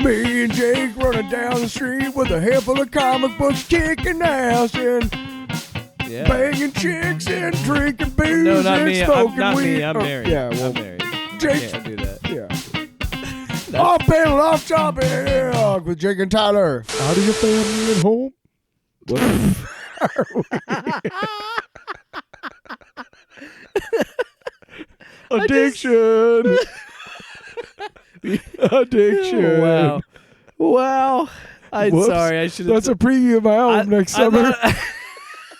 Me and Jake running down the street with a handful of comic books, kicking ass and banging chicks and drinking booze No, not and me. smoking Not weed. me. I'm married. Yeah, well, I'm married. Jake. Can't do that. Yeah. Off panel, off topic with Jake and Tyler. How do you family at home? Addiction. Addiction. Wow. I'm Whoops. sorry. I should have. That's a preview of my album next summer.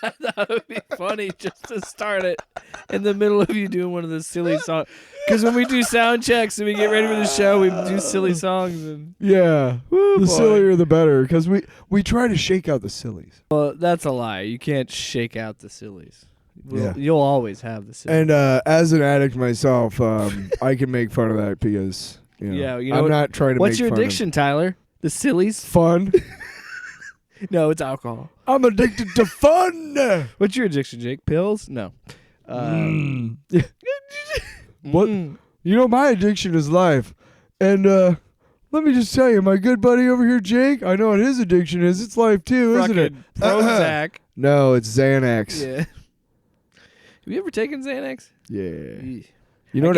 I thought it would be funny just to start it in the middle of you doing one of those silly songs. Because when we do sound checks and we get ready for the show, we do silly songs. And Yeah. The sillier the better, because we try to shake out the sillies. well, that's a lie. You can't shake out the sillies. Yeah. You'll always have the sillies. And as an addict myself, I can make fun of that because I'm not trying to what's make your fun addiction, Tyler? The sillies? Fun. No, it's alcohol. I'm addicted to fun. What's your addiction, Jake? Pills? No. What? You know, my addiction is life. And let me just tell you, my good buddy over here, Jake, I know what his addiction is. It's life too, isn't it? Prozac. No, it's Xanax. Yeah. Have you ever taken Xanax? Yeah. You know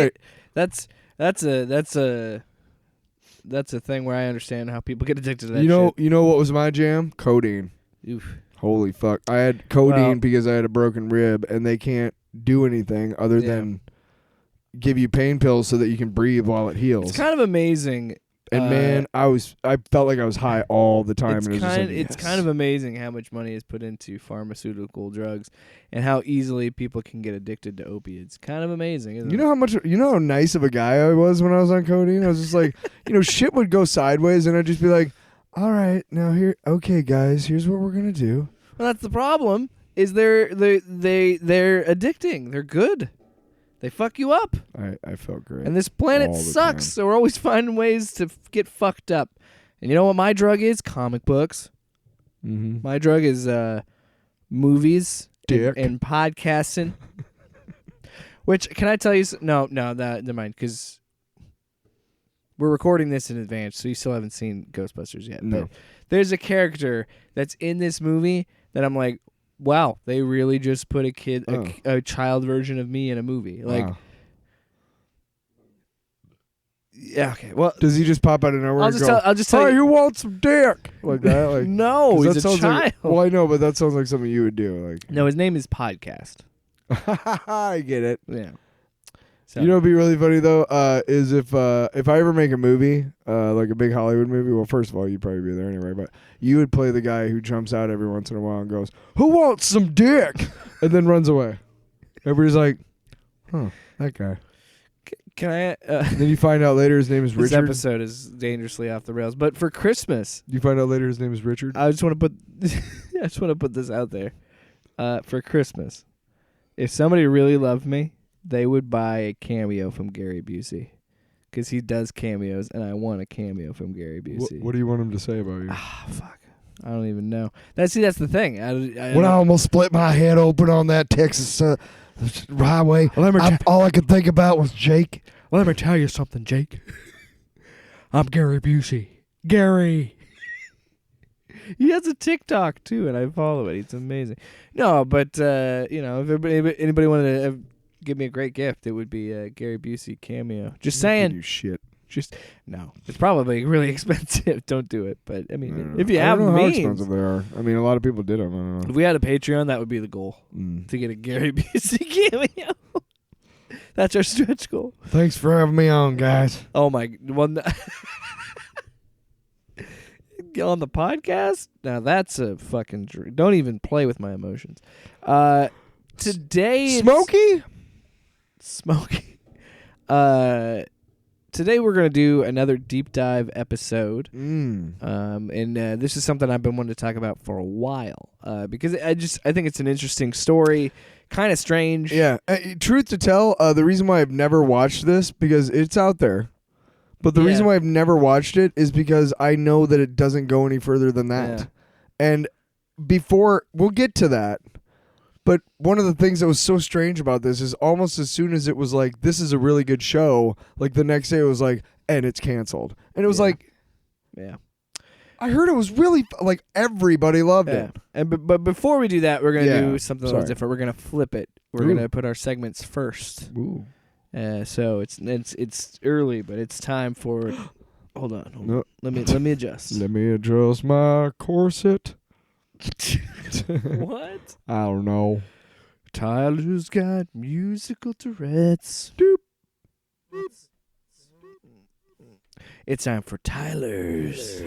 That's a thing where I understand how people get addicted to that. You know what was my jam? Codeine. Oof. Holy fuck! I had codeine because I had a broken rib, and they can't do anything other than give you pain pills so that you can breathe while it heals. It's kind of amazing. And man, I felt like I was high all the time. It's kind of amazing how much money is put into pharmaceutical drugs and how easily people can get addicted to opiates. Kind of amazing, isn't it? You know how nice of a guy I was when I was on codeine? I was just like, shit would go sideways and I'd just be like, all right, now okay guys, here's what we're going to do. Well, that's the problem, is they're addicting. They're good. They fuck you up. I felt great. And this planet sucks, so we're always finding ways to get fucked up. And you know what my drug is? Comic books. Mm-hmm. My drug is movies and podcasting. Which, can I tell you? No, never mind, because we're recording this in advance, so you still haven't seen Ghostbusters yet. No. But there's a character that's in this movie that I'm like, wow, they really just put a child version of me in a movie. Like, wow. Yeah, okay. Well, does he just pop out of nowhere? I'll just tell you. Hey, you want some dick? Like that? Like no, he's a child. Well, I know, but that sounds like something you would do. Like, no, his name is Podcast. I get it. Yeah. So. You know, what'd be really funny though, is if I ever make a movie, like a big Hollywood movie. Well, first of all, you'd probably be there anyway, but you would play the guy who jumps out every once in a while and goes, "Who wants some dick?" and then runs away. Everybody's like, "Huh, that guy." Can I? Then you find out later his name is Richard. This episode is dangerously off the rails. But for Christmas, you find out later his name is Richard. I just want to put this out there. For Christmas, if somebody really loved me, they would buy a cameo from Gary Busey, because he does cameos, and I want a cameo from Gary Busey. What do you want him to say about you? Ah, fuck. I don't even know. That's the thing. When I almost split my head open on that Texas highway, all I could think about was Jake. Well, let me tell you something, Jake. I'm Gary Busey. Gary. He has a TikTok, too, and I follow it. It's amazing. No, but, if anybody wanted to give me a great gift, it would be a Gary Busey cameo. Just saying. You shit. No. It's probably really expensive. Don't do it. But, I mean, if you I have don't know means. how expensive they are. I mean, a lot of people did them. I don't know. If we had a Patreon, that would be the goal. To get a Gary Busey cameo. That's our stretch goal. Thanks for having me on, guys. Oh, my. Well, on the podcast? Now, that's a fucking dream. Don't even play with my emotions. Today... Smokey? Today we're going to do another deep dive episode. And this is something I've been wanting to talk about for a while. Because I think it's an interesting story. Kind of strange. Yeah. Truth to tell, the reason why I've never watched this, because it's out there. But the reason why I've never watched it is because I know that it doesn't go any further than that. Yeah. And we'll get to that. But one of the things that was so strange about this is almost as soon as it was like, this is a really good show, like the next day it was like, and it's canceled. And it was like, Yeah. I heard it was really like everybody loved it. And but before we do that, we're gonna do something a little Sorry. different. We're gonna flip it. We're gonna put our segments first. Ooh. So it's early, but it's time for. Hold on. No. Let me adjust. Let me adjust my corset. What? I don't know. Tyler's got musical Tourette's. Doop. It's time for Tyler's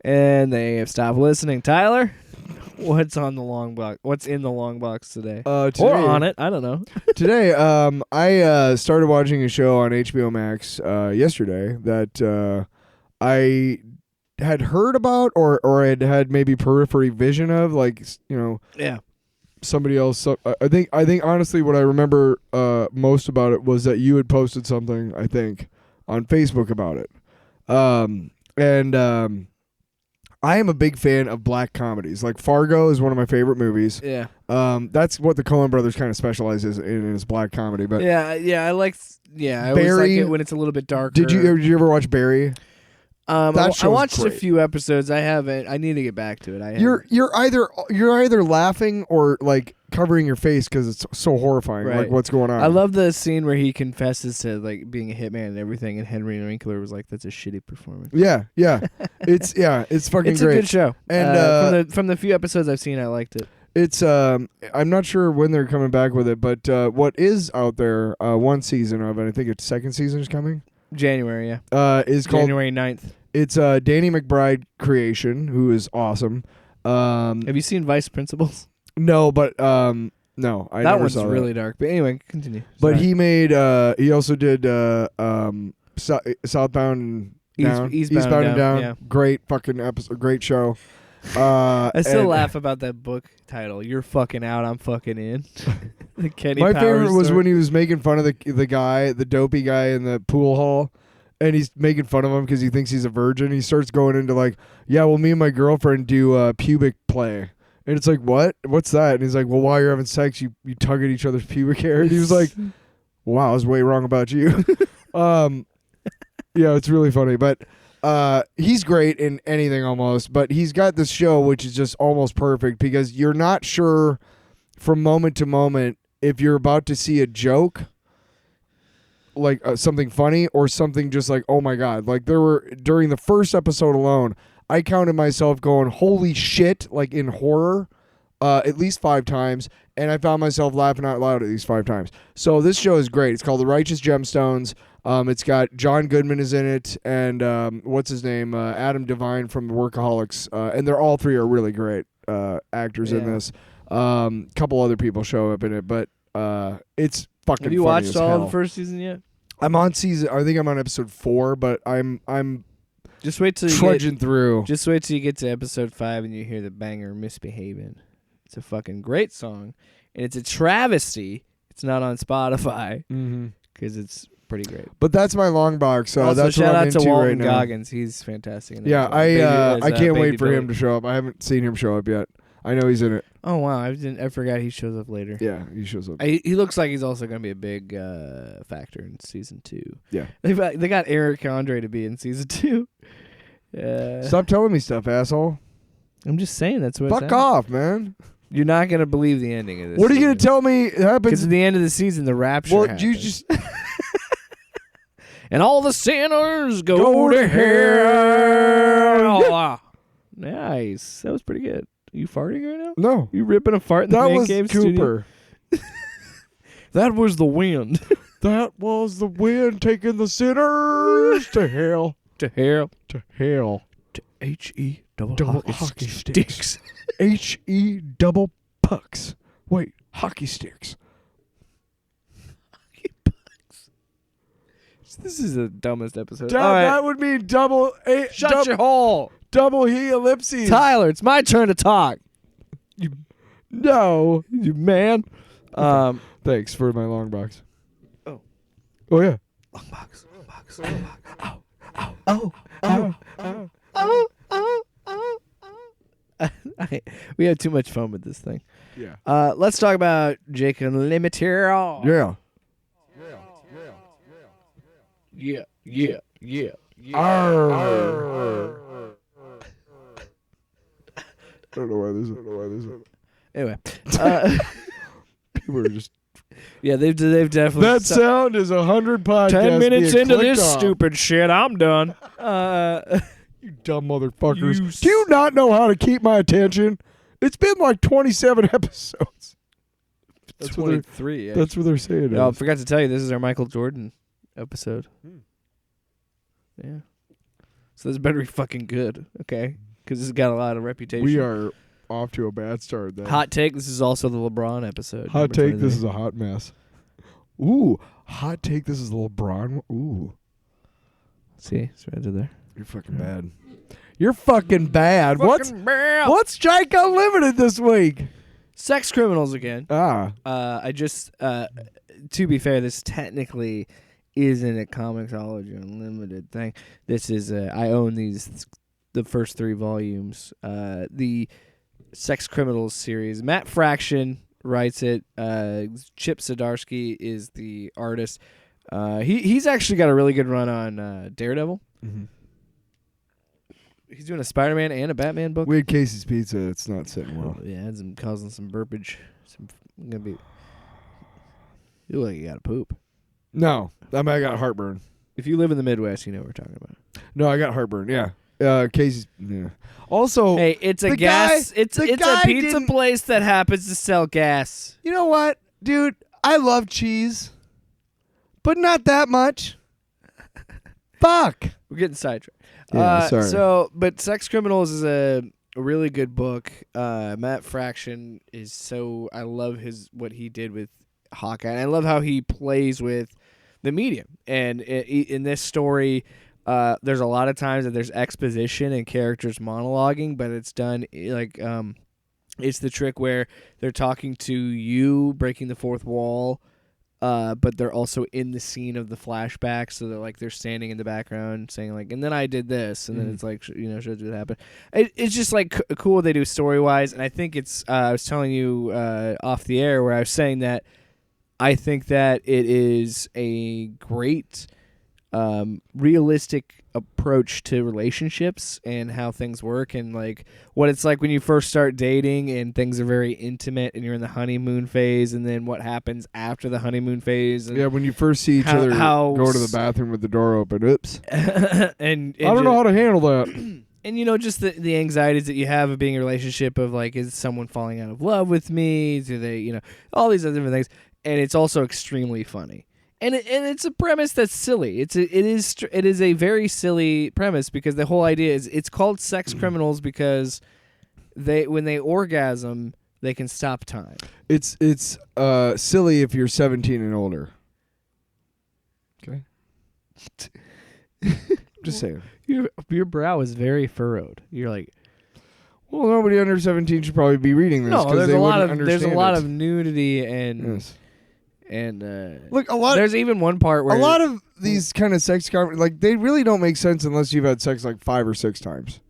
And they have stopped listening. Tyler, what's on the long box? What's in the long box today? Today, or on it? I don't know. Today, I started watching a show on HBO Max yesterday that I had heard about or had maybe periphery vision of, like, Yeah. somebody else. So, I think honestly what I remember most about it was that you had posted something, I think, on Facebook about it. I am a big fan of black comedies. Like Fargo is one of my favorite movies. Yeah. That's what the Coen brothers kind of specializes in is black comedy. But I like. I always Barry, like it when it's a little bit darker. Did you ever watch Barry? I watched great. a few episodes. I haven't. I need to get back to it. You're either laughing or like covering your face because it's so horrifying. Right. Like what's going on? I love the scene where he confesses to like being a hitman and everything, and Henry Winkler was like, "That's a shitty performance." Yeah. It's fucking It's great. a good show. And from the few episodes I've seen, I liked it. It's I'm not sure when they're coming back with it, but what is out there, one season of it, I think its second season is coming. January, yeah. Is called January 9th. It's Danny McBride creation, who is awesome. Have you seen Vice Principals? No, but no, I that never one's saw really dark. But anyway, continue. But Sorry. he made he also did Southbound and Down. Eastbound and Down. Yeah. Great fucking episode, great show. I still laugh about that book title. You're fucking out, I'm fucking in. The Kenny My Powers favorite was story. when he was making fun of the guy, the dopey guy in the pool hall, and he's making fun of him because he thinks he's a virgin. He starts going into like, yeah, well, me and my girlfriend do pubic play. And it's like, what? What's that? And he's like, well, while you're having sex, you tug at each other's pubic hair. And he was like, wow, I was way wrong about you. Yeah, it's really funny. But he's great in anything almost. But he's got this show which is just almost perfect because you're not sure from moment to moment if you're about to see a joke, like something funny, or something just like, oh my God. Like there were, during the first episode alone, I counted myself going, holy shit, like in horror, at least 5 times. And I found myself laughing out loud at least 5 times. So this show is great. It's called The Righteous Gemstones. It's got John Goodman is in it. And what's his name? Adam Devine from The Workaholics. And they're all 3 are really great actors in this. Couple other people show up in it. But it's fucking Have you funny watched as all hell. of the first season yet? I'm on season, I think I'm on episode 4, but I'm Just wait till trudging through. Just wait till you get to episode 5 and you hear the banger "Misbehavin'." It's a fucking great song, and it's a travesty. It's not on Spotify because it's pretty great. But that's my long box. Also, That's shout what I'm out to into Walton right now. Goggins. He's fantastic. In that Yeah, song. I can't wait for Billy. him to show up. I haven't seen him show up yet. I know he's in it. Oh wow, I forgot he shows up later. Yeah, he shows up. He looks like he's also going to be a big factor in season 2. Yeah, They got Eric Andre to be in season 2. Stop telling me stuff, asshole. I'm just saying that's what. Fuck off, man. You're not going to believe the ending of this. What are you going to tell me happens? Because at the end of the season, the rapture Well, happens. you just and all the sinners go to hell. Nice. That was pretty good. Are you farting right now? no. You ripping a fart in the That man was cave Cooper. studio? That was the wind. That was the wind taking the sinners to hell. To hell. To hell. To H-E Double hockey sticks. H-E double pucks. Wait, hockey sticks. This is the dumbest episode. That would mean double A. Shut your hole. Double he ellipses. Tyler, it's my turn to talk. No. You man. Thanks for my long box. Oh. Oh, yeah. Long box. Ow. Ow. Ow. Ow. Ow. Ow. Ow. Ow. We had too much fun with this thing. Yeah. Let's talk about Jake Unlimited. Yeah. Yeah. Arr. I don't know why this is. Anyway, People are just. yeah, they've definitely. That sound is 100 podcasts. 10 minutes being into this clicked on. stupid shit, I'm done. You dumb motherfuckers. You Do you not know how to keep my attention? It's been like 27 episodes. That's what 23. That's what they're saying. I forgot to tell you, this is our Michael Jordan episode. Yeah. So this better be fucking good, okay? Because this has got a lot of reputation. We are off to a bad start then. Hot take, this is also the LeBron episode. Hot take, this is a hot mess. Ooh, hot take, this is the LeBron. Ooh. See, it's right there. You're fucking bad. You're fucking bad. Bad. What's Jake Unlimited this week? Sex criminals again. I just, to be fair, this technically isn't a Comicsology Unlimited thing. This is, I own the first 3 volumes. The Sex Criminals series. Matt Fraction writes it. Chip Zdarsky is the artist. He's actually got a really good run on Daredevil. Mm-hmm. He's doing a Spider-Man and a Batman book. We had Casey's Pizza. It's not sitting well. Yeah, it's causing some burpage. You look like you got to poop. No, I got heartburn. If you live in the Midwest, you know what we're talking about. No, I got heartburn. Yeah. Casey's. Yeah. Also, hey, it's a gas. It's a pizza place that happens to sell gas. You know what, dude? I love cheese, but not that much. Fuck. We're getting sidetracked. Yeah, sorry. But Sex Criminals is a really good book. Matt Fraction is I love what he did with Hawkeye. And I love how he plays with the medium. And in this story, there's a lot of times that there's exposition and characters monologuing, but it's done like it's the trick where they're talking to you, breaking the fourth wall. But they're also in the scene of the flashback, so they're standing in the background saying like, and then I did this, and then it's like shows you what happened. It's just like cool what they do story wise, and I think it's. I was telling you off the air where I was saying that I think that it is a great realistic approach to relationships and how things work and like what it's like when you first start dating and things are very intimate and you're in the honeymoon phase and then what happens after the honeymoon phase. And yeah, when you first see each other go to the bathroom with the door open. Oops. and I don't know how to handle that. And just the anxieties that you have of being in a relationship of like, is someone falling out of love with me? Do they, all these other different things. And it's also extremely funny. And it's a premise that's silly. It is a very silly premise because the whole idea is it's called Sex Criminals because when they orgasm they can stop time. It's silly if you're 17 and older. Okay. Just saying. Your brow is very furrowed. You're like, well, nobody under 17 should probably be reading this. No, there's a lot of it. nudity and. Yes. And look, there's even one part where a lot of these kind of sex they really don't make sense unless you've had sex like 5 or 6 times,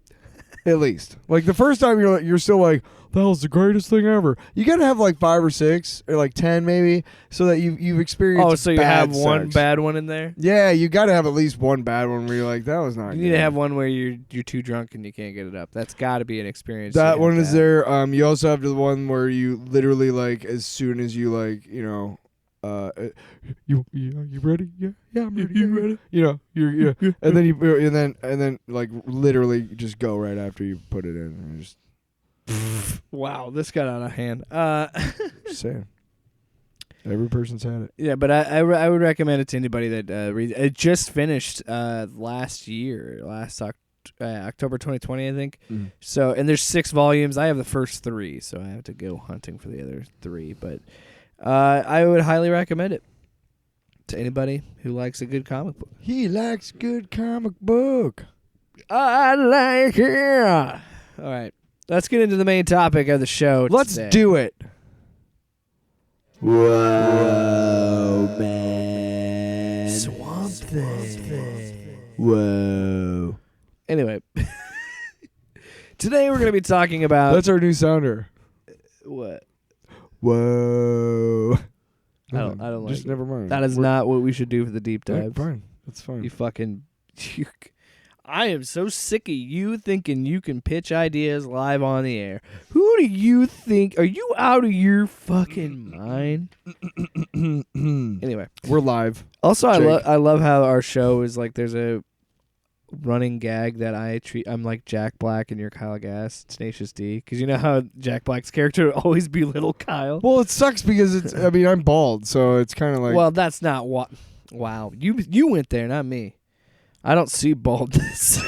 at least. Like the first time you're still like, that was the greatest thing ever. You gotta have like 5 or 6 or like 10 maybe, so that you've experienced. Oh, so you have one sex. bad one in there? Yeah, you gotta have at least one bad one where you're like, that was not. You need to have one where you're too drunk and you can't get it up. That's got to be an experience. That one is there. You also have the one where you literally like as soon as you like you ready? Yeah, I'm ready. You ready? You're and then like literally just go right after you put it in. And just wow, this got out of hand. Just saying, every person's had it. Yeah, but I would recommend it to anybody that reads. It just finished last October 2020, I think. Mm. So, and there's 6 volumes. I have the first 3, so I have to go hunting for the other 3, but. I would highly recommend it to anybody who likes a good comic book. He likes good comic book. I like it. All right. Let's get into the main topic of the show. Let's today. do it. Whoa, man. Swamp Thing. Whoa. Anyway. Today we're going to be talking about... That's our new sounder. What? Whoa. I don't like Just it. never mind. That is not what we should do for the deep Yeah, dive. fine. That's fine. You fucking... I am so sick of you thinking you can pitch ideas live on the air. Who do you think? Are you out of your fucking mind? Anyway. We're live. Also, Jake. I love how our show is like there's a running gag that I'm like Jack Black and you're Kyle Gass, Tenacious D, because you know how Jack Black's character would always belittle Kyle. Well, it sucks because it's. I mean, I'm bald, so it's kind of like. Well, that's not what. Wow, you went there, not me. I don't see baldness.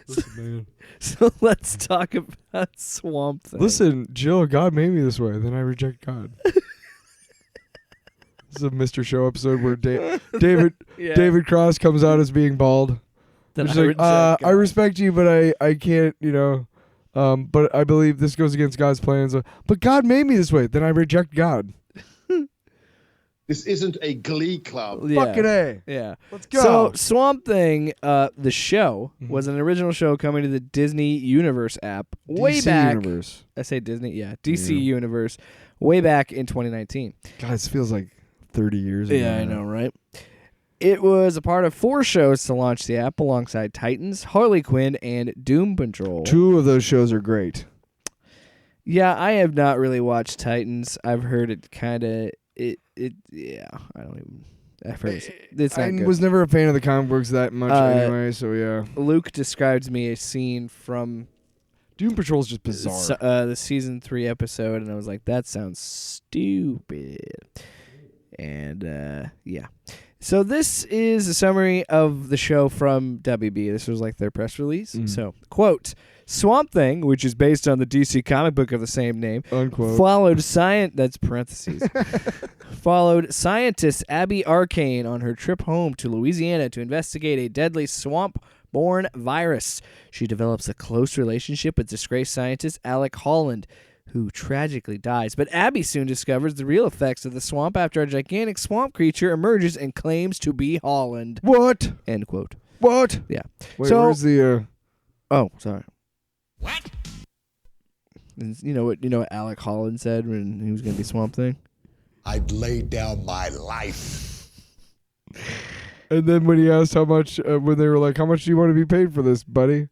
Listen, man. So let's talk about Swamp Thing. Listen, Jill, God made me this way. Then I reject God. This is a Mr. Show episode where David Cross comes out as being bald. Then Which I is reject like, I God. respect you, but I can't, but I believe this goes against God's plans. But God made me this way. Then I reject God. This isn't a glee club. Yeah. Fucking A. Yeah. Let's go. So Swamp Thing, the show, was an original show coming to the Disney Universe app way DC back. Universe. I say Disney, yeah. DC Yeah. Universe way back in 2019. God, this feels like 30 years ago. Yeah, I know, right? It was a part of 4 shows to launch the app alongside Titans, Harley Quinn, and Doom Patrol. 2 of those shows are great. Yeah, I have not really watched Titans. I've heard it kind of... Yeah, I don't even... I've heard it's not I good. was never a fan of the comic books that much anyway, so yeah. Luke described me a scene from Doom Patrol's just bizarre. the season 3 episode, and I was like, that sounds stupid. And, yeah. So this is a summary of the show from WB. This was like their press release. Mm. So, quote, Swamp Thing, which is based on the DC comic book of the same name, Unquote. followed that's parentheses. Followed scientist Abby Arcane on her trip home to Louisiana to investigate a deadly swamp-borne virus. She develops a close relationship with disgraced scientist Alec Holland, who tragically dies. But Abby soon discovers the real effects of the swamp after a gigantic swamp creature emerges and claims to be Holland. What? End quote. What? Yeah. Wait, So- where's the... Oh, sorry. What? You know what Alec Holland said when he was going to be Swamp Thing? I'd lay down my life. And then when he asked how much, when they were like, how much do you want to be paid for this, buddy?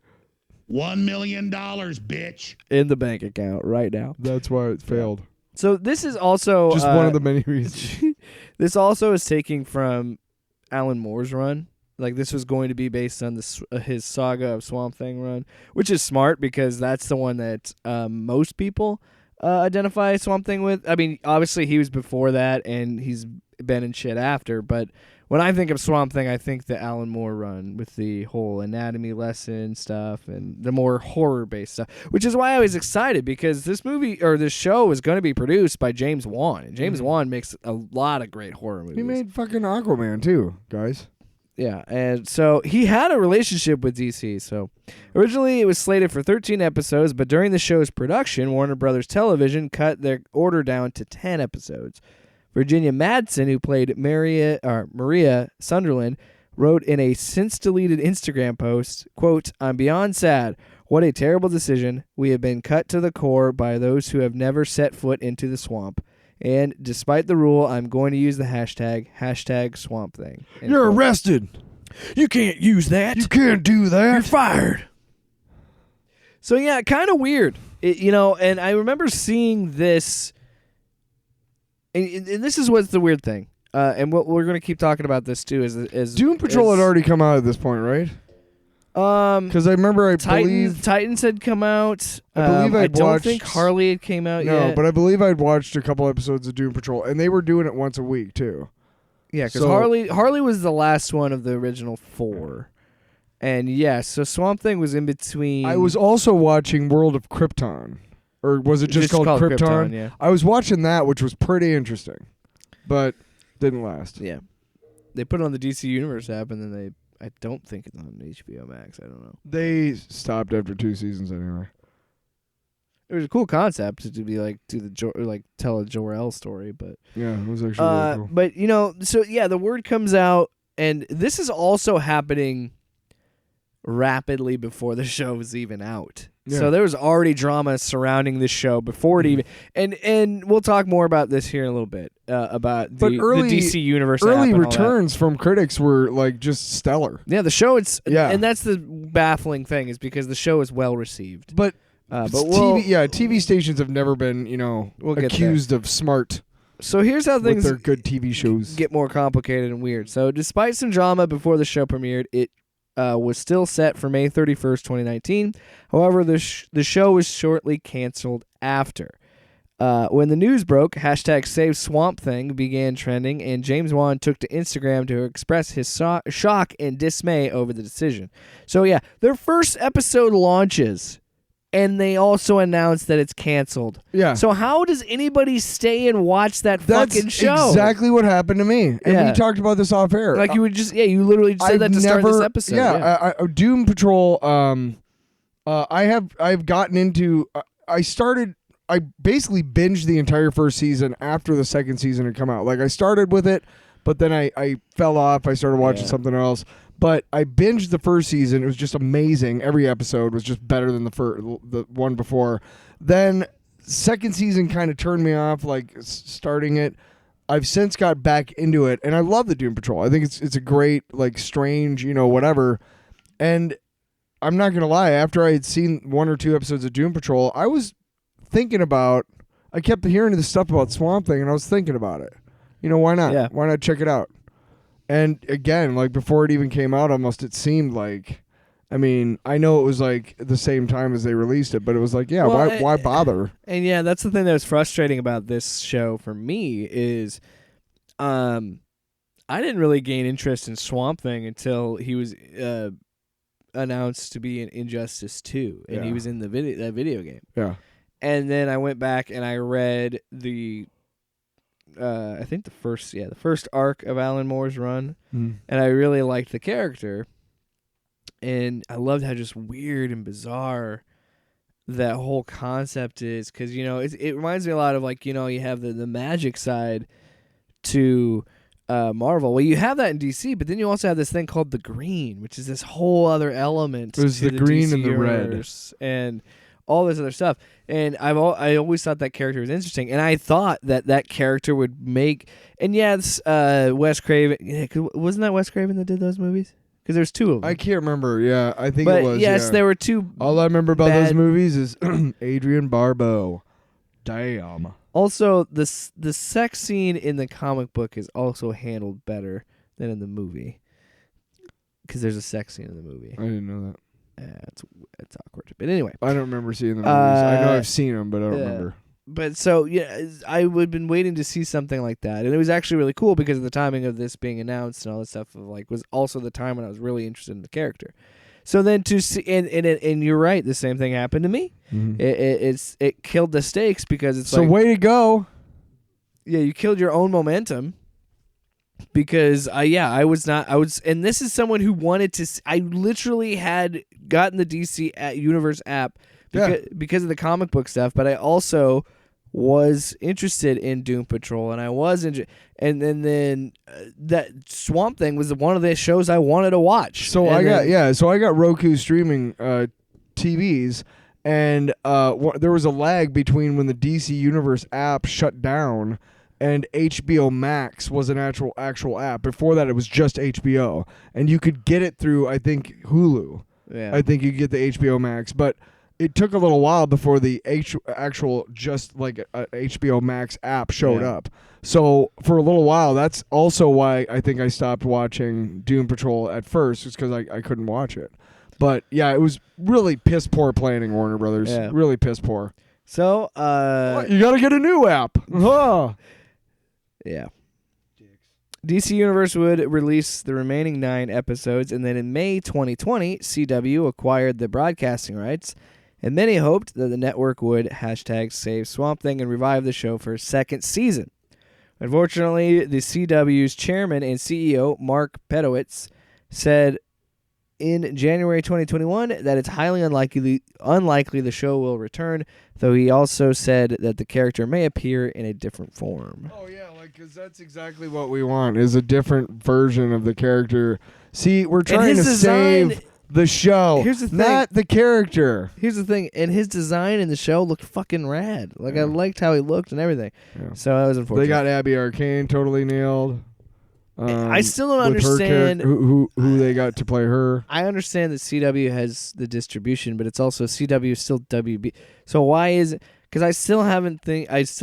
$1 million, bitch. In the bank account right now. That's why it failed. So this is also... Just one of the many reasons. This also is taking from Alan Moore's run. Like, this was going to be based on his Saga of Swamp Thing run, which is smart because that's the one that most people identify Swamp Thing with. I mean, obviously he was before that, and he's been in shit after, but when I think of Swamp Thing, I think the Alan Moore run with the whole anatomy lesson stuff and the more horror-based stuff, which is why I was excited because this movie, or this show, is going to be produced by James Wan, and James Wan makes a lot of great horror movies. He made fucking Aquaman, too, guys. Yeah, and so he had a relationship with DC. So originally it was slated for 13 episodes, but during the show's production, Warner Brothers Television cut their order down to 10 episodes. Virginia Madsen, who played Maria Sunderland, wrote in a since-deleted Instagram post, quote, "I'm beyond sad. What a terrible decision. We have been cut to the core by those who have never set foot into the swamp. And despite the rule, I'm going to use the hashtag Swamp Thing." You're arrested. You can't use that. You can't do that. You're fired. So yeah, kind of weird, and I remember seeing this, and this is what's the weird thing, and what we're going to keep talking about this too is Doom Patrol had already come out at this point, right? Because I remember Titans had come out. I believe I don't watched, think Harley had came out no, yet. but I believe I'd watched a couple episodes of Doom Patrol, and they were doing it once a week too. Yeah, because So- Harley was the last one of the original 4. And yes, so Swamp Thing was in between. I was also watching World of Krypton, or was it just called Krypton? Yeah. I was watching that, which was pretty interesting, but didn't last. Yeah. They put it on the DC Universe app, and then I don't think it's on HBO Max. I don't know. They stopped after 2 seasons anyway. It was a cool concept to be like tell a Jor-El story, but Yeah, it was actually really cool. but so yeah, the word comes out, and this is also happening rapidly before the show was even out. Yeah. So there was already drama surrounding the show before it even, and we'll talk more about this here in a little bit about the DC Universe. Early app and returns from critics were like just stellar. Yeah, the show and that's the baffling thing is because the show is well received. But TV stations have never been We'll get accused of smart. So here's how things with their good TV shows get more complicated and weird. So despite some drama before the show premiered, it was still set for May 31st, 2019. However, the show was shortly canceled after. When the news broke, hashtag Save Swamp Thing began trending, and James Wan took to Instagram to express his shock and dismay over the decision. So yeah, their first episode launches, and they also announced that it's canceled. Yeah. So how does anybody stay and watch that fucking show? That's exactly what happened to me. And we talked about this off air. Like you would you literally said that to start this episode. Yeah. Doom Patrol, I've gotten into, I basically binged the entire first season after the second season had come out. Like I started with it, but then I fell off. I started watching something else. But I binged the first season. It was just amazing. Every episode was just better than the one before. Then second season kind of turned me off, like starting it. I've since got back into it, and I love the Doom Patrol. I think it's a great, like, strange, whatever. And I'm not going to lie, after I had seen 1 or 2 episodes of Doom Patrol, I was thinking about, I kept hearing this stuff about Swamp Thing, and I was thinking about it. Why not? Yeah. Why not check it out? And again, like before it even came out, almost it seemed like, I mean, I know it was like the same time as they released it, but it was like, why bother? And yeah, that's the thing that was frustrating about this show for me is, I didn't really gain interest in Swamp Thing until he was announced to be in Injustice 2, and he was in that video game. Yeah. And then I went back and I read the. I think the first arc of Alan Moore's run, and I really liked the character, and I loved how just weird and bizarre that whole concept is, because it reminds me a lot of, like, you have the magic side to Marvel. Well, you have that in DC, but then you also have this thing called the green, which is this whole other element. There's to the green DC and the red, universe, and all this other stuff. And I always thought that character was interesting, and I thought that character would make. And it's Wes Craven. Yeah, wasn't that Wes Craven that did those movies? Because there's 2 of them. I can't remember. Yeah, I think it was. Yes, there were 2. All I remember about those movies is Adrian Barbeau. Damn. Also, the sex scene in the comic book is also handled better than in the movie, because there's a sex scene in the movie. I didn't know that. It's awkward, but anyway, I don't remember seeing the movies. I know I've seen them, but I don't remember. But so I would have been waiting to see something like that, and it was actually really cool because of the timing of this being announced and all this stuff. Was also the time when I was really interested in the character. So then to see, and you're right, the same thing happened to me. Mm-hmm. It killed the stakes because it's so way to go. Yeah, you killed your own momentum. Because I was, and this is someone who wanted to. I literally had gotten the DC Universe app because of the comic book stuff, but I also was interested in Doom Patrol, and I was and then that Swamp Thing was one of the shows I wanted to watch. So I got Roku streaming TVs, and there was a lag between when the DC Universe app shut down and HBO Max was an actual app. Before that, it was just HBO, and you could get it through, I think, Hulu. Yeah, I think you could get the HBO Max, but it took a little while before the actual just like a HBO Max app showed up. So for a little while, that's also why I think I stopped watching Doom Patrol at first, just because I couldn't watch it. But yeah, it was really piss poor planning, Warner Brothers. Yeah. Really piss poor. So you got to get a new app. Yeah. DC Universe would release the remaining 9 episodes, and then in May 2020, CW acquired the broadcasting rights, and many hoped that the network would #save Swamp Thing and revive the show for a second season. Unfortunately, the CW's chairman and CEO, Mark Pedowitz, said in January 2021 that it's highly unlikely the show will return, though he also said that the character may appear in a different form. Oh yeah, because that's exactly what we want, is a different version of the character. See, we're trying to save the show. Here's the thing. Not the character. Here's the thing, and his design in the show looked fucking rad. Like, I liked how he looked and everything. Yeah. So I was unfortunate. They got Abby Arcane totally nailed. I still don't with her understand who they got to play her. I understand that CW has the distribution, but it's also CW is still WB. So why is it? Because I still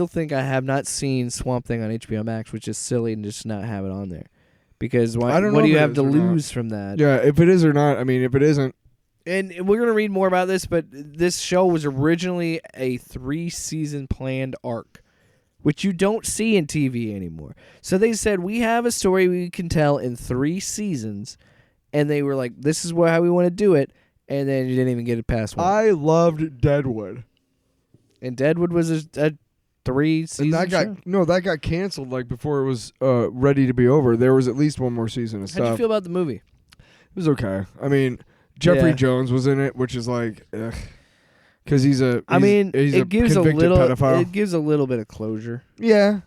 think I have not seen Swamp Thing on HBO Max, which is silly and just not have it on there. Because why? I don't know what do if you it have is to or not. lose from that? Yeah, if it is or not. I mean, if it isn't. And we're gonna read more about this, but this show was originally a 3-season planned arc, which you don't see in TV anymore. So they said, we have a story we can tell in 3 seasons, and they were like, this is how we want to do it, and then you didn't even get it past 1. I loved Deadwood. And Deadwood was a 3-season show? That got canceled like before it was ready to be over. There was at least one more season of stuff. How'd you feel about the movie? It was okay. I mean, Jeffrey Yeah. Jones was in it, which is like, because he's a it gives a convicted little pedophile. it gives a little bit of closure, Yeah,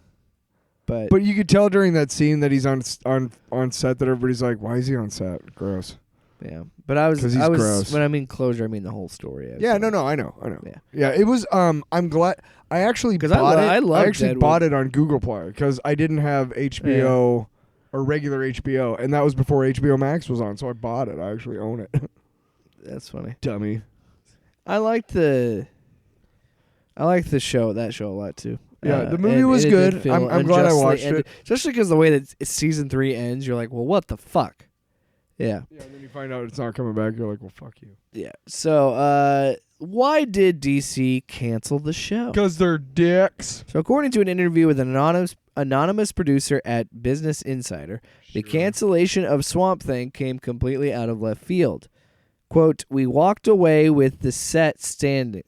but but you could tell during that scene that he's on set that everybody's like, why is he on set? Gross. yeah. But I was 'Cause he's gross. when I mean closure, I mean the whole story. Yeah, no, I know. Yeah. Yeah, it was. I'm glad I actually 'Cause bought it. I love actually Deadwood. bought it on Google Play because I didn't have HBO or regular HBO, and that was before HBO Max was on. So I bought it. I actually own it. That's funny. Dummy. I liked that show a lot too. Yeah, the movie and was it good. did feel I'm glad I unjustly watched ended, it. especially because the way that season 3 ends, you're like, well, what the fuck? Yeah, Yeah, and then you find out it's not coming back. You're like, well, fuck you. yeah. So, why did DC cancel the show? Because they're dicks. So, according to an interview with an anonymous producer at Business Insider, the cancellation of Swamp Thing came completely out of left field. Quote, "We walked away with the set standing.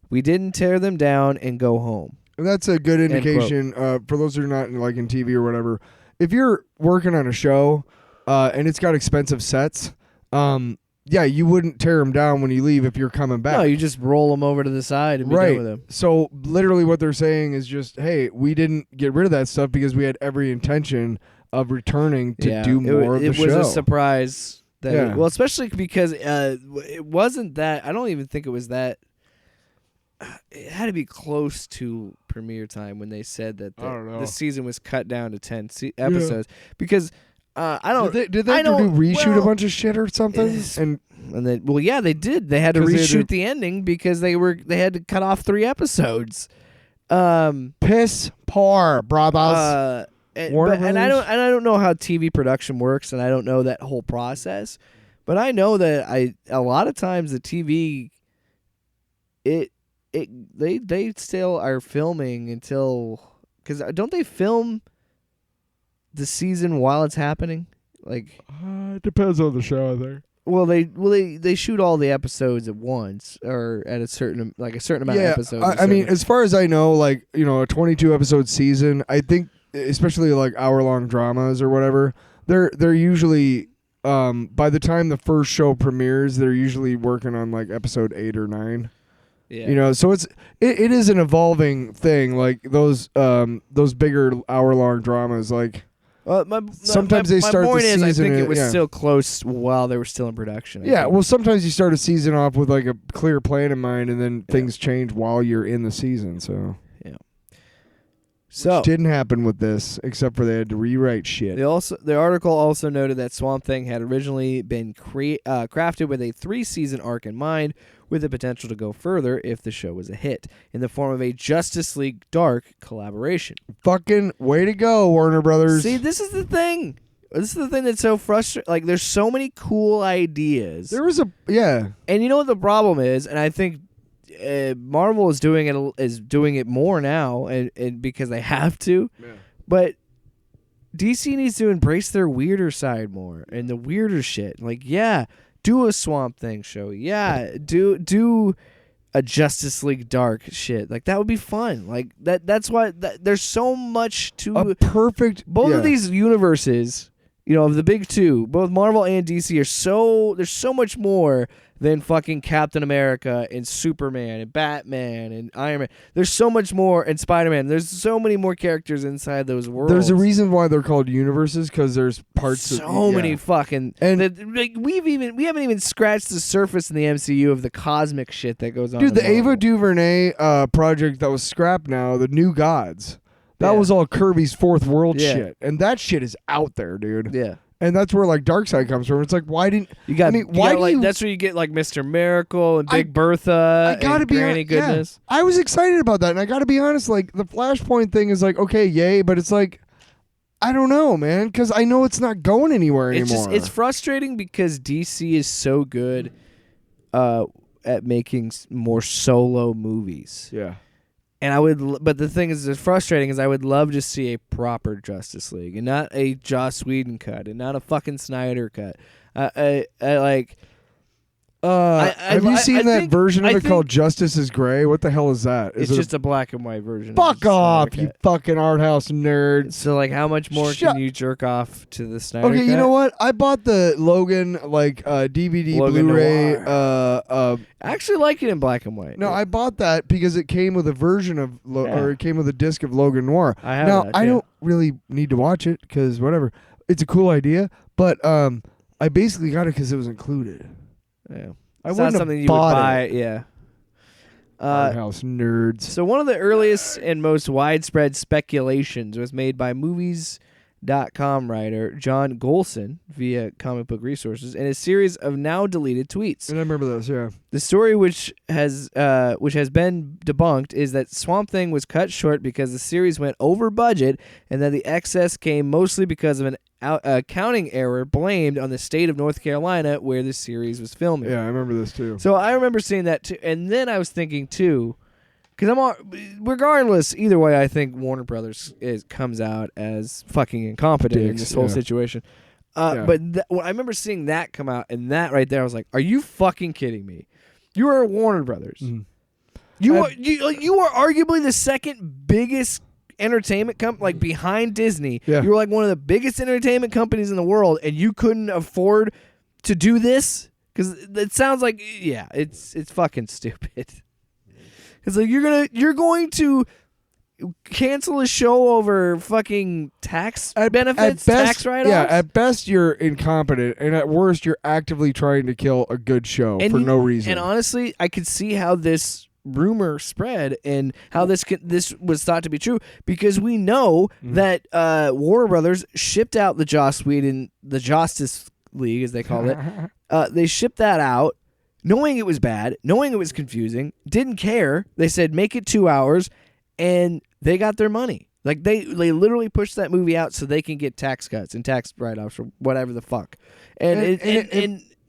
We didn't tear them down and go home." And that's a good indication for those who are not in TV or whatever. If you're working on a show and it's got expensive sets, yeah, you wouldn't tear them down when you leave if you're coming back. No, you just roll them over to the side and be done with them. So literally what they're saying is just, hey, we didn't get rid of that stuff because we had every intention of returning to do more of the show. It was a surprise. Yeah. Well, especially because it wasn't that. I don't even think it was that. It had to be close to premiere time when they said that I don't know. the season was cut down to 10 episodes. Because I don't. Did they have to reshoot a bunch of shit or something? And they, well, yeah, they did. They had to 'Cause they reshoot had to- the ending because they had to cut off 3 episodes. Piss poor, brothers. And Warner I Brothers? don't know how TV production works, and I don't know that whole process, but I know that a lot of times the TV, they still are filming until, because don't they film the season while it's happening? Like, It depends on the show, I think. well, they shoot all the episodes at once or at a certain amount of episodes. I mean, as far as I know, like, a 22 episode season, I think, especially like hour-long dramas or whatever, they're usually by the time the first show premieres, they're usually working on like episode 8 or 9. yeah. So it is an evolving thing. Like those bigger hour-long dramas, like sometimes they start the point is, I season think in- it was yeah. still close while they were still in production. I Yeah, think. well, sometimes you start a season off with like a clear plan in mind, and then things change while you're in the season. So So which didn't happen with this, except for they had to rewrite shit. the article also noted that Swamp Thing had originally been crafted with a 3-season arc in mind, with the potential to go further if the show was a hit, in the form of a Justice League Dark collaboration. Fucking way to go, Warner Brothers. See, this is the thing. This is the thing that's so frustrating. Like, there's so many cool ideas. There was And you know what the problem is, and I think Marvel is doing it more now, and because they have to. Yeah. But DC needs to embrace their weirder side more and the weirder shit. Like, yeah, do a Swamp Thing show. Yeah, do a Justice League Dark shit. Like, that would be fun. Like that's why there's so much to a perfect both of these universes. of the big two, both Marvel and DC there's so much more than fucking Captain America and Superman and Batman and Iron Man. There's so much more, and Spider-Man. There's so many more characters inside those worlds. There's a reason why they're called universes, because there's parts so many fucking, and we haven't even scratched the surface in the MCU of the cosmic shit that goes on. Dude, the Ava DuVernay project that was scrapped now, the New Gods. That was all Kirby's fourth world shit, and that shit is out there, dude. Yeah. And that's where like Darkseid comes from. It's like, why didn't you got? I mean, why do you? That's where you get like Mr. Miracle and Big Bertha. I gotta be Granny Goodness. Yeah. I was excited about that, and I gotta be honest. Like the Flashpoint thing is like, okay, yay, but it's like, I don't know, man, because I know it's not going anywhere anymore. It's frustrating because DC is so good at making more solo movies. Yeah. And but the thing is, it's frustrating. Is I would love to see a proper Justice League, and not a Joss Whedon cut, and not a fucking Snyder cut. Have you seen that version of it called Justice is Gray? What the hell is that? It's just a black and white version. Fuck off, you fucking art house nerd. So, like, how much more can you jerk off to the Snyder Okay, cut? you know what? I bought the Logan, DVD, Logan Blu-ray. I actually like it in black and white. No, I bought that because it came with a version of, or it came with a disc of Logan Noir. I have now, that, I don't really need to watch it because whatever. It's a cool idea, but I basically got it because it was included. Yeah. I It's wouldn't not something have you would bought buy. it. Yeah. Art house nerds. So one of the earliest and most widespread speculations was made by Movies.com writer John Golson via Comic Book Resources in a series of now deleted tweets. And I remember those, yeah. The story, which has been debunked, is that Swamp Thing was cut short because the series went over budget, and that the excess came mostly because of an accounting error blamed on the state of North Carolina where the series was filming. Yeah, I remember this too. So I remember seeing that too, and then I was thinking too, because regardless, either way, I think Warner Brothers comes out as fucking incompetent in this whole situation. But I remember seeing that come out, and that right there, I was like, "Are you fucking kidding me? You are Warner Brothers. Mm-hmm. You are arguably the second biggest entertainment company, like behind Disney. Yeah. You were like one of the biggest entertainment companies in the world, and you couldn't afford to do this because it sounds like it's fucking stupid. It's like you're going to cancel a show over fucking tax benefits, tax write-offs? Yeah, at best you're incompetent, and at worst you're actively trying to kill a good show for no reason. And honestly, I could see how this rumor spread and how this was thought to be true, because we know that Warner Brothers shipped out the Joss Whedon, the Justice League as they called it. They shipped that out knowing it was bad, knowing it was confusing, didn't care. They said make it 2 hours, and they got their money. Like they literally pushed that movie out so they can get tax cuts and tax write-offs or whatever the fuck. And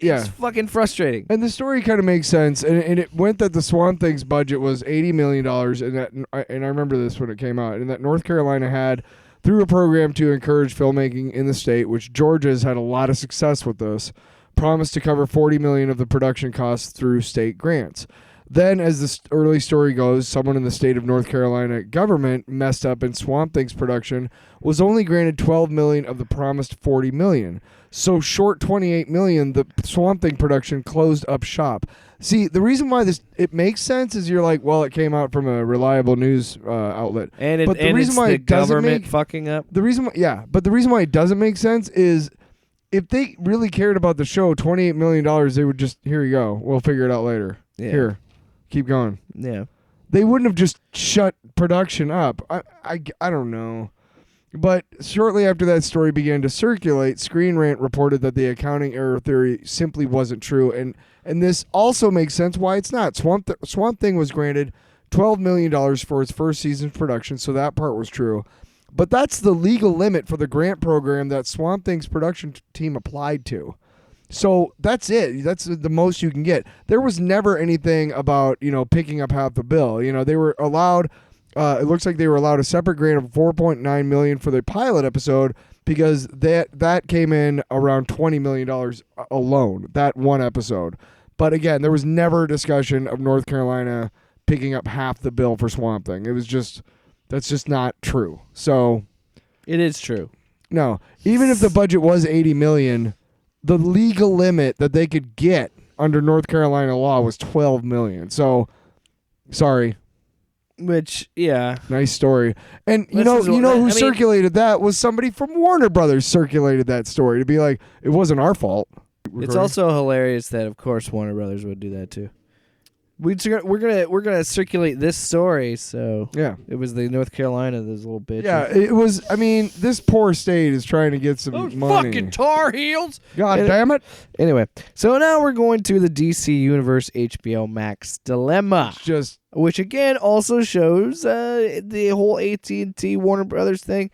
it's fucking frustrating. And the story kind of makes sense. And it went that the Swamp Thing's budget was $80 million, and I remember this when it came out, and that North Carolina had, through a program to encourage filmmaking in the state, which Georgia's had a lot of success with this, promised to cover $40 million of the production costs through state grants. Then, as the early story goes, someone in the state of North Carolina government messed up, and Swamp Thing's production was only granted $12 million of the promised $40 million. So short $28 million, the Swamp Thing production closed up shop. See, the reason why it makes sense is you're like, well, it came out from a reliable news outlet, but the reason why it doesn't make fucking up. The reason why it doesn't make sense is if they really cared about the show, $28 million, they would just, here you go, we'll figure it out later. Yeah. Here. Keep going. Yeah. They wouldn't have just shut production up. I don't know. But shortly after that story began to circulate, Screen Rant reported that the accounting error theory simply wasn't true. And this also makes sense why it's not. Swamp Thing was granted $12 million for its first season's production, so that part was true. But that's the legal limit for the grant program that Swamp Thing's production team applied to. So that's it. That's the most you can get. There was never anything about, picking up half the bill. They were allowed, it looks like they were allowed a separate grant of $4.9 million for the pilot episode because that came in around $20 million alone, that one episode. But again, there was never a discussion of North Carolina picking up half the bill for Swamp Thing. It was that's just not true. So it is true. No. Even if the budget was $80 million, the legal limit that they could get under North Carolina law was $12 million. So, sorry. Which, yeah. Nice story. And you This know is- who I mean- circulated that was somebody from Warner Brothers circulated that story to be like, it wasn't our fault. It's also hilarious that, of course, Warner Brothers would do that too. We're gonna circulate this story, so Yeah. it was the North Carolina, those little bitches. Yeah, it was. I mean, this poor state is trying to get some Those money. fucking Tar Heels. God And- damn it! Anyway, so now we're going to the DC Universe HBO Max dilemma, It's just which again also shows the whole AT&T Warner Brothers thing.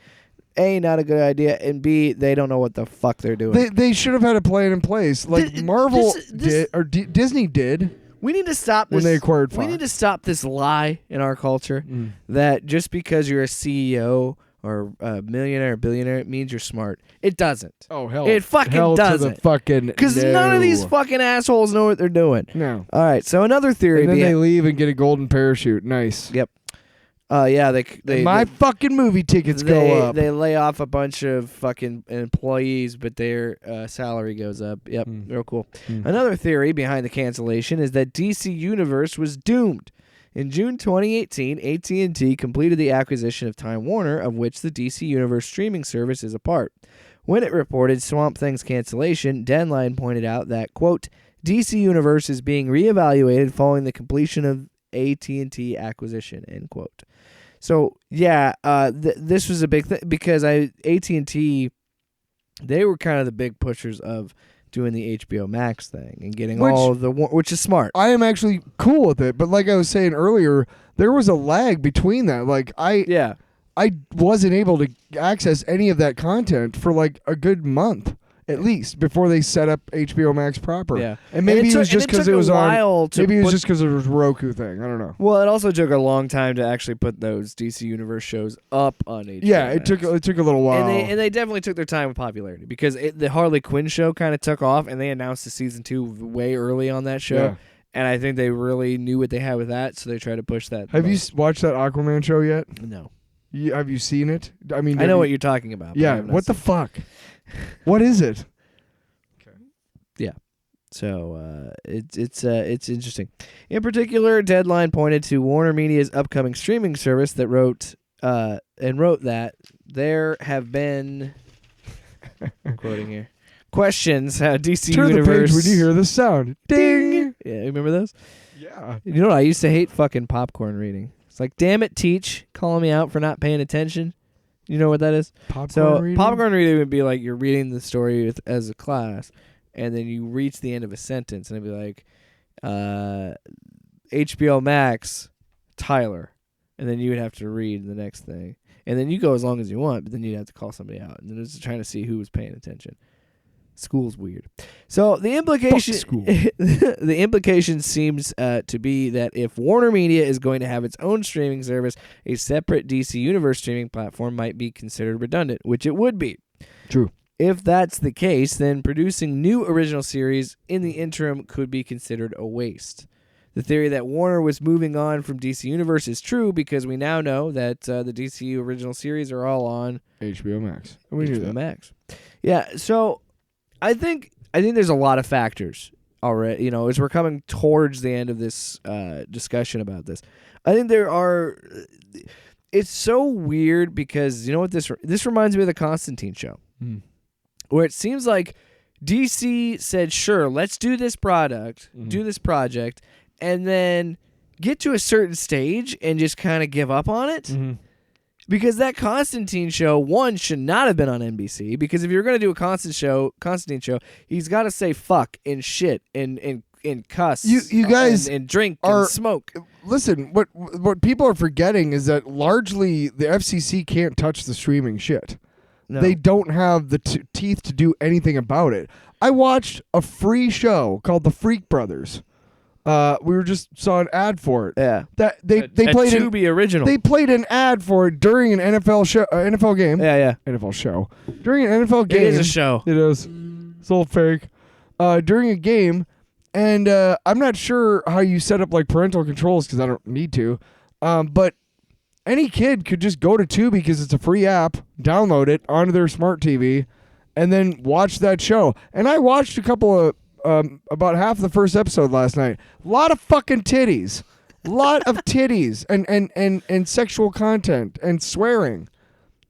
A, not a good idea, and B, they don't know what the fuck they're doing. they should have had a plan in place, like Th- Marvel this- did or Disney did we need to stop when this. they acquired We Fox. need to stop this lie in our culture Mm. that just because you're a CEO or a millionaire or billionaire, it means you're smart. It doesn't. Oh hell! It fucking hell doesn't. To the fucking Because none of these fucking assholes know what they're doing. no. All right, so another theory. And then they leave and get a golden parachute. Nice. Yep. Yeah, they My fucking movie tickets they, go up. They lay off a bunch of fucking employees, but their salary goes up. Yep, real cool. Another theory behind the cancellation is that DC Universe was doomed. In June 2018, AT&T completed the acquisition of Time Warner, of which the DC Universe streaming service is a part. When it reported Swamp Thing's cancellation, Deadline pointed out that, quote, DC Universe is being reevaluated following the completion of AT&T acquisition, end quote. So yeah, this was a big thing because AT&T, they were kind of the big pushers of doing the HBO Max thing and getting all of the, which is smart. I am actually cool with it, but like I was saying earlier, there was a lag between that. Like I wasn't able to access any of that content for like a good month at least before they set up HBO Max proper. Yeah. And maybe it was just because it was on. Maybe it was put- just because it was Roku thing. I don't know. Well, it also took a long time to actually put those DC Universe shows up on HBO. Yeah, it Max. took a little while. And they definitely took their time with popularity because the Harley Quinn show kind of took off, and they announced the season 2 way early on that show. Yeah. And I think they really knew what they had with that, so they tried to push that. Have you watched that Aquaman show yet? No. Have you seen it? I mean, I know what you're talking about. but I Yeah. have not What the seen it. fuck? What is it? So it's interesting. In particular, Deadline pointed to Warner Media's upcoming streaming service that wrote that there have been I'm quoting here questions how DC Turn Universe. the page when you hear the sound. Ding. Yeah, you remember those? Yeah. You know what? I used to hate fucking popcorn reading. It's like, damn it, Teach, calling me out for not paying attention. You know what that is? Popcorn reading? Popcorn reading would be like you're reading the story as a class, and then you reach the end of a sentence, and it'd be like, HBO Max, Tyler, and then you would have to read the next thing, and then you go as long as you want, but then you'd have to call somebody out, and then it was trying to see who was paying attention. School's weird. So the implication, school. the implication seems to be that if Warner Media is going to have its own streaming service, a separate DC Universe streaming platform might be considered redundant, which it would be. True. If that's the case, then producing new original series in the interim could be considered a waste. The theory that Warner was moving on from DC Universe is true because we now know that the DC original series are all on HBO Max. We knew HBO that. Max. Yeah, so I think there's a lot of factors already. You know, as we're coming towards the end of this discussion about this, I think there are. It's so weird because you know what this reminds me of the Constantine show, where it seems like DC said, "Sure, let's do this product, do this project," and then get to a certain stage and just kind of give up on it. Because that Constantine show, one, should not have been on NBC. Because if you're going to do a Constantine show, he's got to say fuck and shit and cuss. You guys and drink are- and smoke. Listen, what people are forgetting is that largely the FCC can't touch the streaming shit. No. They don't have the teeth to do anything about it. I watched a free show called The Freak Brothers. We were just saw an ad for it. Yeah. That they A played Tubi original. They played an ad for it during an NFL game. yeah. NFL show. During an NFL game. It is a show. It is. It's a little fake. During a game, and I'm not sure how you set up like parental controls because I don't need to. But any kid could just go to Tubi because it's a free app, download it onto their smart TV, and then watch that show. And I watched a couple of about half the first episode last night. A lot of fucking titties. Lot of titties and sexual content and swearing.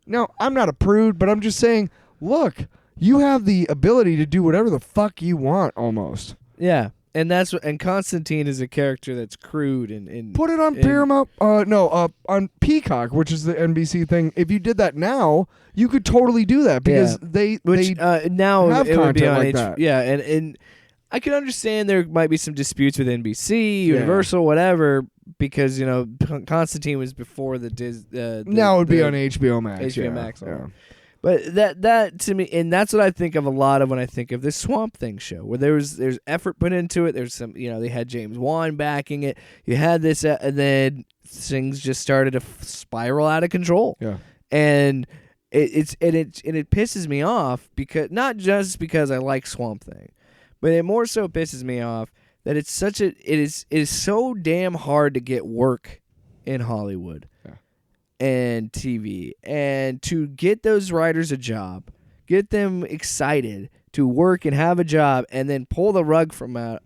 Now, I'm not a prude, but I'm just saying, look, you have the ability to do whatever the fuck you want almost. Yeah. And and Constantine is a character that's crude and put it on Paramount. On Peacock, which is the NBC thing. If you did that now, you could totally do that because they now have it would be content on like that. Yeah, and I can understand there might be some disputes with NBC, Universal, whatever, because Constantine was before the now it would be on HBO Max. HBO Max. Yeah. But that to me, and that's what I think of a lot of when I think of this Swamp Thing show, where there's effort put into it. There's some, they had James Wan backing it. You had this, and then things just started to spiral out of control. Yeah, and it pisses me off because not just because I like Swamp Thing, but it more so pisses me off that it is so damn hard to get work in Hollywood. And TV, and to get those writers a job, get them excited to work and have a job, and then pull the rug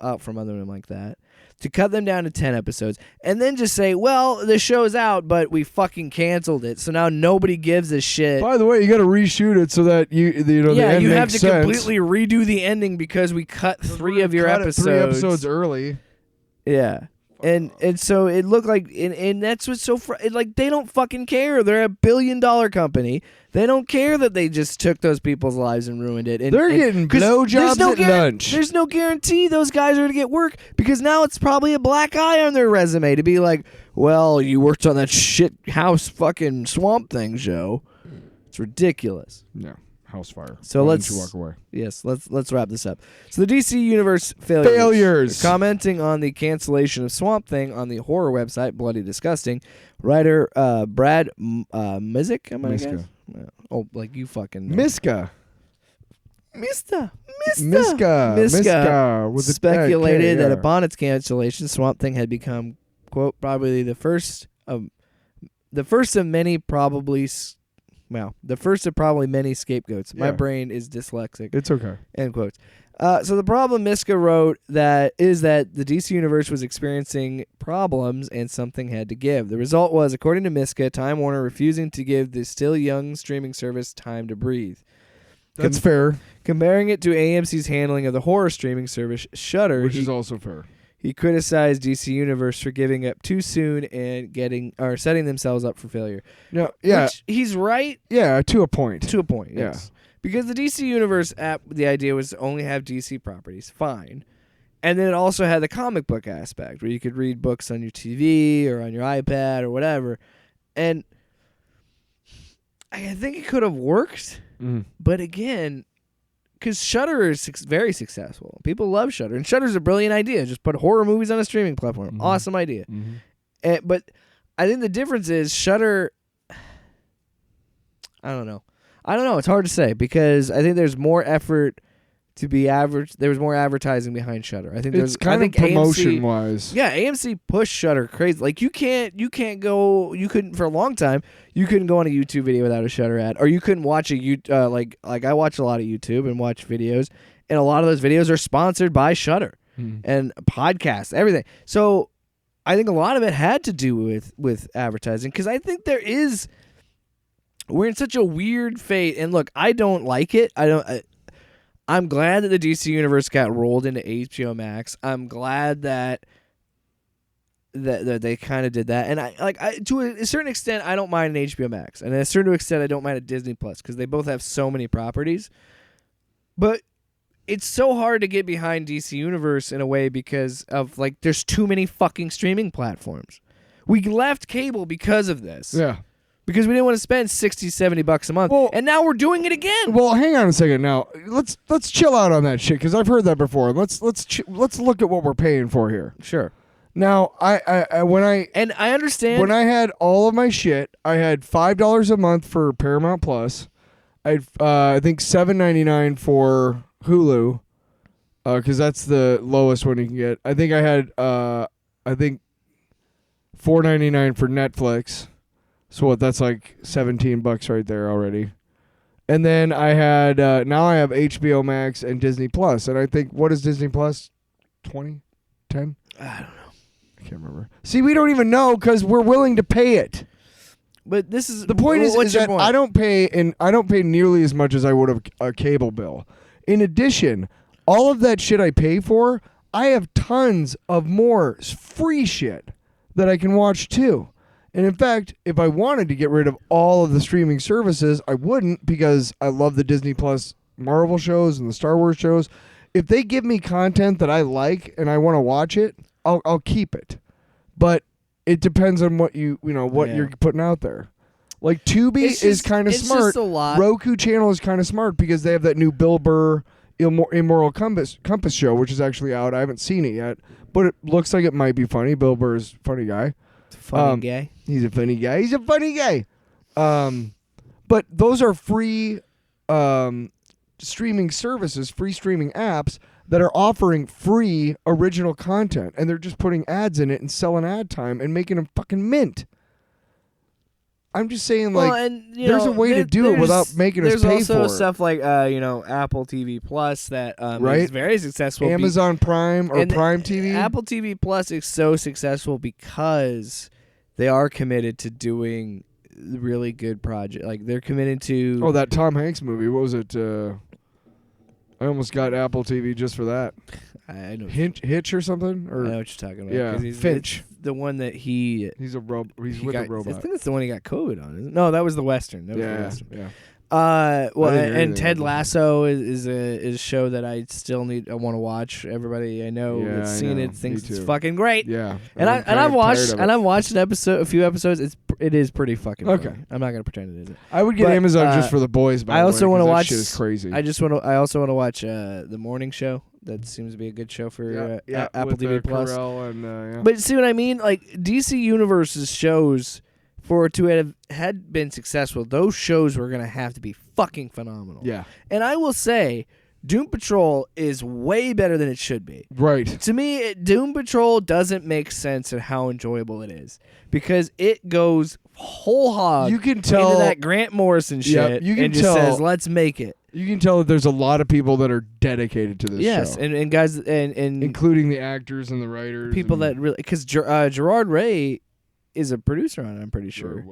out from under them like that, to cut them down to 10 episodes, and then just say, well, the show's out, but we fucking canceled it, so now nobody gives a shit. By the way, you got to reshoot it so that the end you have makes to sense. completely redo the ending because we cut three of your episodes. 3 episodes early. Yeah. And so it looked like, and that's what's so like they don't fucking care. They're $1 billion company. They don't care that they just took those people's lives and ruined it. And, they're getting blowjobs at lunch. There's no guarantee those guys are going to get work because now it's probably a black eye on their resume to be like, well, you worked on that shit house fucking Swamp Thing show. It's ridiculous. Yeah. House fire. So Why don't you walk away? Yes, let's wrap this up. So the DC Universe failures. Commenting on the cancellation of Swamp Thing on the horror website Bloody Disgusting, writer Brad Mizik, am I guess? Oh, like you fucking know. Miska with speculated that upon its cancellation, Swamp Thing had become, quote, probably the first of many probably. Wow, the first of probably many scapegoats. My brain is dyslexic. It's okay. End quotes. So the problem Miska wrote is that the DC Universe was experiencing problems and something had to give. The result was, according to Miska, Time Warner refusing to give the still young streaming service time to breathe. That's fair. Comparing it to AMC's handling of the horror streaming service Shudder, which is also fair. He criticized DC Universe for giving up too soon and setting themselves up for failure. No, yeah, which he's right. Yeah, to a point. To a point, yes. Yeah. Because the DC Universe app, the idea was to only have DC properties, fine, and then it also had the comic book aspect where you could read books on your TV or on your iPad or whatever, and I think it could have worked, but again. Because Shudder is very successful. People love Shudder. And Shudder's a brilliant idea. Just put horror movies on a streaming platform. Mm-hmm. Awesome idea. Mm-hmm. But I think the difference is Shudder... I don't know. It's hard to say because I think there's more effort to be average. There was more advertising behind Shudder. I think it's kind of promotion wise. Yeah, AMC pushed Shudder crazy. Like you couldn't for a long time. You couldn't go on a YouTube video without a Shudder ad, or you couldn't watch like I watch a lot of YouTube and watch videos, and a lot of those videos are sponsored by Shudder and podcasts, everything. So I think a lot of it had to do with advertising because I think we're in such a weird fate. And look, I don't like it. I'm glad that the DC Universe got rolled into HBO Max. I'm glad that they kind of did that. And to a certain extent, I don't mind an HBO Max. And to a certain extent, I don't mind a Disney Plus because they both have so many properties. But it's so hard to get behind DC Universe in a way because of, there's too many fucking streaming platforms. We left cable because of this. Yeah. Because we didn't want to spend $60-$70 a month, and now we're doing it again. Well, hang on a second. Now let's chill out on that shit because I've heard that before. Let's look at what we're paying for here. Sure. Now I understand when I had all of my shit, I had $5 a month for Paramount Plus. I had I think $7.99 for Hulu, because that's the lowest one you can get. I think I had $4.99 for Netflix. So what? That's like $17 right there already. And then I had now I have HBO Max and Disney Plus, and I think what is Disney Plus? 20, 10? I don't know. I can't remember. See, we don't even know because we're willing to pay it. But this is The point is what's your that point? I don't pay nearly as much as I would have a cable bill. In addition, all of that shit I pay for, I have tons of more free shit that I can watch too. And in fact, if I wanted to get rid of all of the streaming services, I wouldn't because I love the Disney Plus Marvel shows and the Star Wars shows. If they give me content that I like and I want to watch it, I'll keep it. But it depends on what you're putting out there. Like Tubi is kind of smart. Just a lot. Roku channel is kind of smart because they have that new Bill Burr Immoral Compass show, which is actually out. I haven't seen it yet, but it looks like it might be funny. Bill Burr's a funny guy. Funny guy. He's a funny guy. He's a funny guy. But those are free streaming services, free streaming apps that are offering free original content, and they're just putting ads in it and selling ad time and making them fucking mint. I'm just saying, there's a way to do it without making us pay for it. There's also stuff like, Apple TV Plus that is very successful. Amazon Prime or Prime TV. Apple TV Plus is so successful because they are committed to doing really good project. Like they're committed to. Oh, that Tom Hanks movie. What was it? I almost got Apple TV just for that. I know. Hitch or something? Or I know what you're talking about. Yeah, Finch. The one that he's with a robot. I think that's the one he got COVID on. Isn't it? No, that was the Western. That was the Western. Yeah. And Ted Lasso is a show that I still I want to watch. Everybody I know that's seen it thinks it's fucking great. Yeah, and I've watched a few episodes. It is pretty fucking okay. funny. I'm not gonna pretend it isn't. I would get Amazon just for the boys. I also want to watch. Shit is crazy. I also want to watch the morning show. That seems to be a good show for Apple TV Plus. But see what I mean? Like DC Universe's shows, for it to have had been successful, those shows were going to have to be fucking phenomenal. Yeah. And I will say, Doom Patrol is way better than it should be. Right. To me, Doom Patrol doesn't make sense at how enjoyable it is because it goes whole hog. You can tell into that Grant Morrison shit. You can and tell, just says, "Let's make it." You can tell that there's a lot of people that are dedicated to this yes, show. and guys, and including the actors and the writers. People that really, because Gerard Way is a producer on it, I'm pretty sure.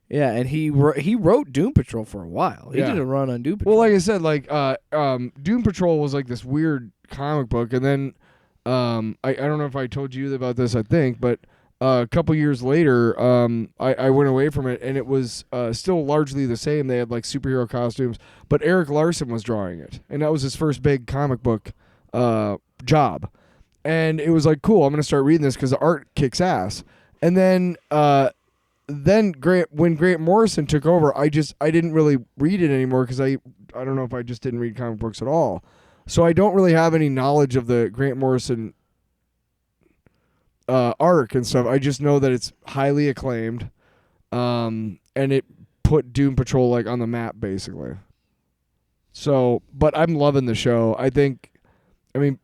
Yeah, and he wrote Doom Patrol for a while. He did a run on Doom Patrol. Well, like I said, Doom Patrol was like this weird comic book, and then I don't know if I told you about this, I think, but a couple years later, I went away from it, and it was still largely the same. They had like superhero costumes, but Eric Larson was drawing it, and that was his first big comic book job. And it was like, cool, I'm going to start reading this because the art kicks ass. And then when Grant Morrison took over, I didn't really read it anymore because I don't know if I just didn't read comic books at all. So I don't really have any knowledge of the Grant Morrison arc and stuff. I just know that it's highly acclaimed, and it put Doom Patrol like on the map basically. So, but I'm loving the show. I mean,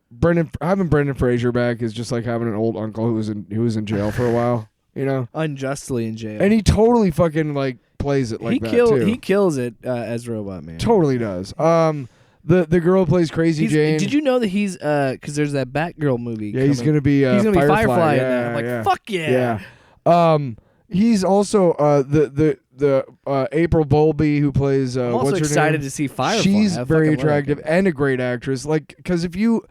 having Brendan Fraser back is just like having an old uncle who was in jail for a while, you know, unjustly in jail, and he totally fucking like plays it like too. He kills it as Robot Man. Totally does. The girl who plays Crazy Jane. Did you know that he's because there's that Batgirl movie? Yeah, he's gonna be Firefly. Yeah, I'm like, fuck yeah. He's also the April Bowlby who plays. I'm also what's her excited name? to see Firefly. She's very attractive and a great actress. Like, because if you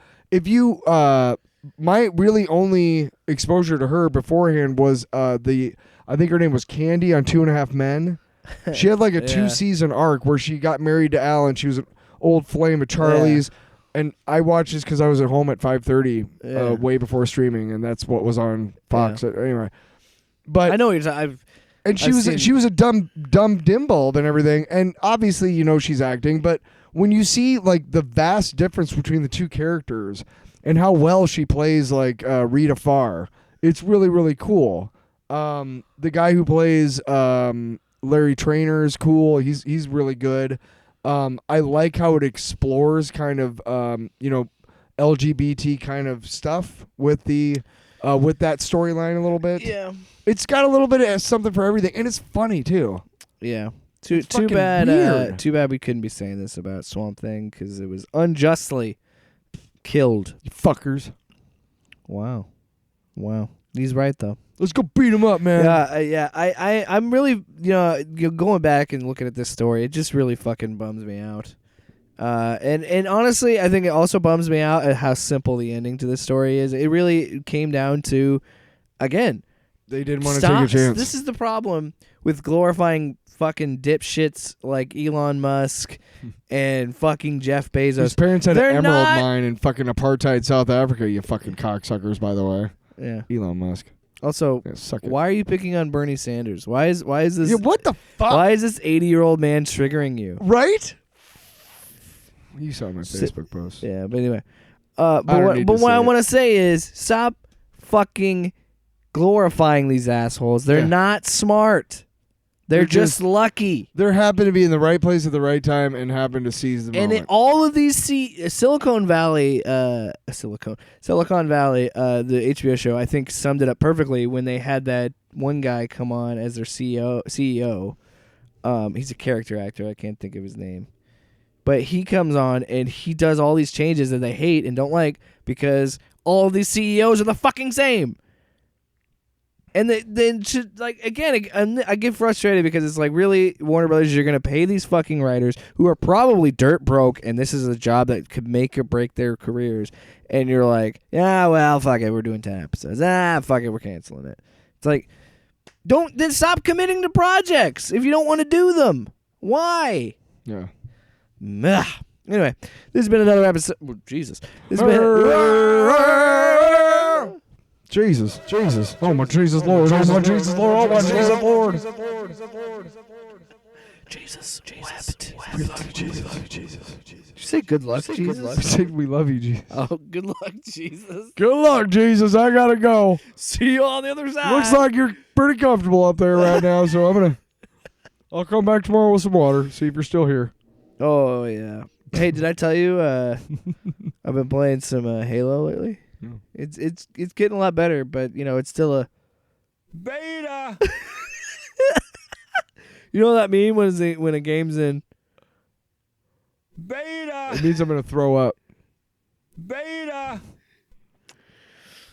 my really only exposure to her beforehand was I think her name was Candy on 2.5 Men. She had like a 2-season arc where she got married to Al and she was an old flame of Charlie's. And I watched this because I was at home at 5:30, way before streaming, and that's what was on Fox. Anyway, but I know you're talking. She was a dumb dimbulb and everything, and obviously you know she's acting. But when you see like the vast difference between the two characters and how well she plays like Rita Farr, it's really really cool. The guy who plays Larry Traynor is cool. He's really good. I like how it explores kind of LGBT kind of stuff with the with that storyline a little bit. Yeah. It's got a little bit of something for everything, and it's funny too. Yeah. Too fucking bad. weird. Too bad we couldn't be saying this about Swamp Thing because it was unjustly killed. You fuckers. Wow. He's right though. Let's go beat him up, man. I'm really, going back and looking at this story, it just really fucking bums me out. And honestly, I think it also bums me out at how simple the ending to this story is. It really came down to, again, they didn't want to take a chance. This is the problem with glorifying fucking dipshits like Elon Musk and fucking Jeff Bezos. His parents had They're an emerald not- mine in fucking apartheid South Africa, you fucking cocksuckers, by the way. Yeah. Elon Musk. Also, Yeah, suck it. why are you picking on Bernie Sanders? Why is this? Yeah, what the fuck? Why is this 80-year-old man triggering you? Right? You saw my Sit- Facebook post. Yeah, but anyway. don't need to What say I it. want to say is stop fucking glorifying these assholes. They're Yeah. not smart. They're just lucky. They happen to be in the right place at the right time and happen to seize the And moment. all of these Silicon Valley, the HBO show, I think summed it up perfectly when they had that one guy come on as their CEO. He's a character actor. I can't think of his name. But he comes on and he does all these changes that they hate and don't like because all of these CEOs are the fucking same. And then again, I get frustrated because it's like, really, Warner Brothers, you're going to pay these fucking writers who are probably dirt broke, and this is a job that could make or break their careers. And you're like, yeah, well, fuck it, we're doing 10 episodes. Fuck it, we're canceling it. It's like, then stop committing to projects if you don't want to do them. Why? Yeah. Anyway, this has been another episode. Oh, Jesus. This has been. Jesus. Oh, my Jesus, Lord. Oh, my Jesus, Lord. Oh, my Jesus, Lord. Jesus wept. We love you, Jesus. Did you say good luck, Jesus? I said we love you, Jesus. Oh, good luck, Jesus. Good luck, Jesus. I gotta go. See you on the other side. Looks like you're pretty comfortable up there right now, so I'll come back tomorrow with some water, see if you're still here. Oh, yeah. Hey, did I tell you I've been playing some Halo lately? No. It's getting a lot better, but, it's still a... Beta! You know what that mean when a game's in... Beta! It means I'm going to throw up. Beta!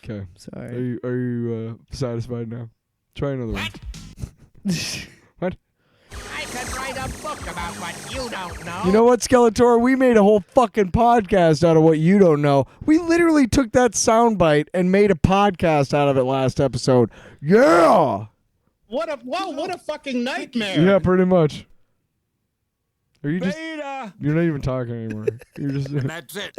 Okay. Sorry. Are you satisfied now? Try another one. What? I could write a book about what you don't know. You know what, Skeletor? We made a whole fucking podcast out of what you don't know. We literally took that soundbite and made a podcast out of it last episode. Yeah! What a fucking nightmare. Yeah, pretty much. Are you just... You're not even talking anymore. You're just... That's it.